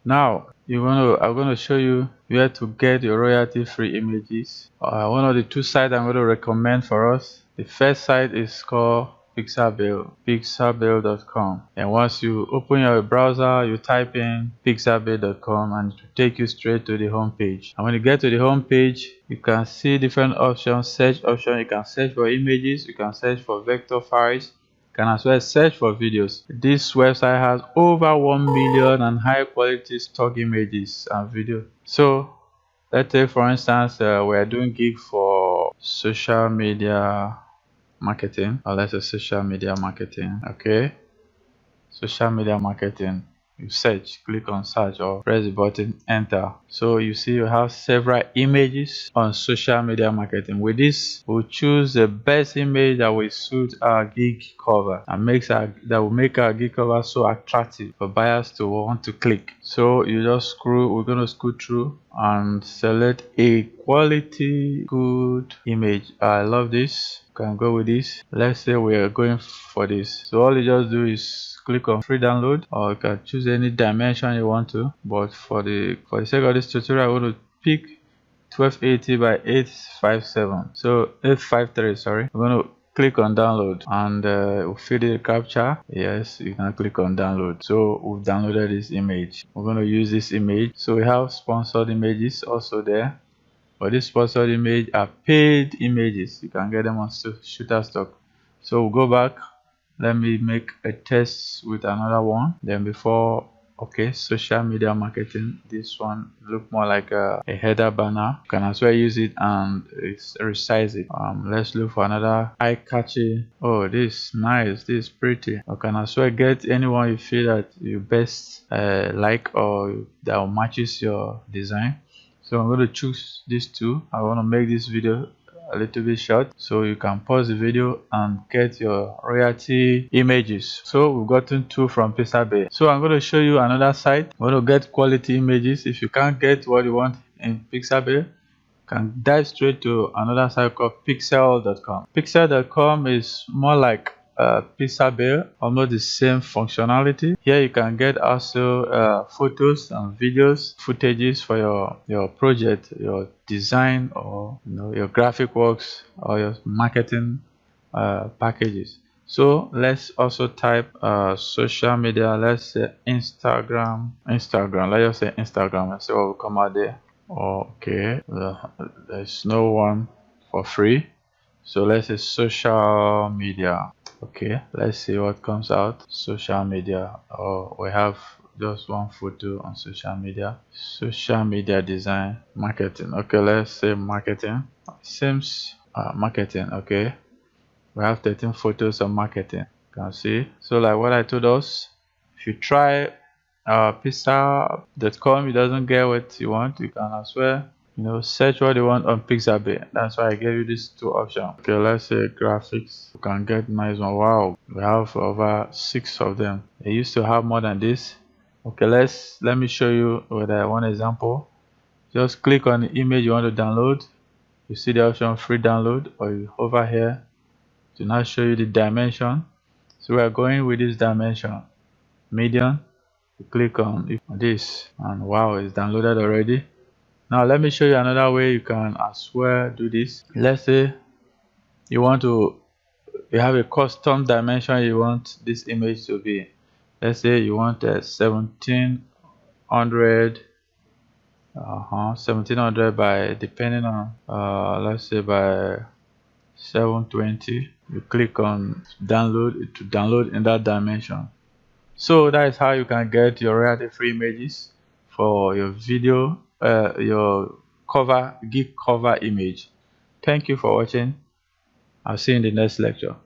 Now I'm gonna show you where to get your royalty-free images. One of the two sites I'm going to recommend for us. The first site is called pixabay.com, and once you open your browser, you type in pixabay.com and it will take you straight to the home page. And when you get to the home page, you can see different options. Search option, you can search for images, you can search for vector files, can as well search for videos. This website has over 1 million and high quality stock images and video. So let's say for instance we're doing gig for social media marketing, or let's say social media marketing. Okay, social media marketing, you search, click on search or press the button enter. So you see you have several images on social media marketing. With this, we'll choose the best image that will suit our gig cover and that will make our gig cover so attractive for buyers to want to click. So you just we're going to scroll through and select a quality good image. I love this. You can go with this. Let's say we are going for this. So all you just do is click on free download, or you can choose any dimension you want to, but for the sake of this tutorial I want to pick 1280 by 857, so 853, sorry. I'm going to click on download and we'll fill the captcha. Yes, you can click on download. So we've downloaded this image. We're going to use this image. So we have sponsored images also there, but this sponsored image are paid images. You can get them on Shutterstock. So we'll go back. Let me make a test with another one. Then before, okay, social media marketing. This one look more like a header banner. You can as well use it and resize it. Let's look for another eye-catchy. Oh, this nice, this pretty. You can as well get anyone you feel that you best like or that matches your design. So I'm going to choose these two. I want to make this video a little bit short, so you can pause the video and get your royalty images. So we've gotten two from Pixabay. So I'm going to show you another site. I'm going to get quality images. If you can't get what you want in Pixabay, you can dive straight to another site called pixel.com. Pixel.com is more like Pixabay, almost the same functionality. Here you can get also photos and videos, footages for your project, your design, or your graphic works or your marketing packages. So let's also type social media. Let's say Instagram. Let's just say Instagram and see what will come out there. Okay, there's no one for free, so let's say social media. Okay, let's see what comes out. Social media. Oh, we have just one photo on social media. Social media design, marketing. Okay, let's say marketing. Seems marketing. Okay, we have 13 photos on marketing. You can see. So like what I told us, if you try pixel.com, it doesn't get what you want, you can as well search what you want on Pixabay. That's why I gave you these two options. Okay, let's say graphics. You can get nice one. Wow, we have over 6 of them. They used to have more than this. Okay, let me show you with one example. Just click on the image you want to download. You see the option free download, or you hover here to now show you the dimension. So we are going with this dimension, medium. You click on this and wow, it's downloaded already. Now let me show you another way you can as well do this. Let's say you have a custom dimension you want this image to be. Let's say you want a 1700 by, depending on let's say by 720. You click on download to download in that dimension. So that is how you can get your royalty free images for your video, your gig cover image. Thank you for watching. I'll see you in the next lecture.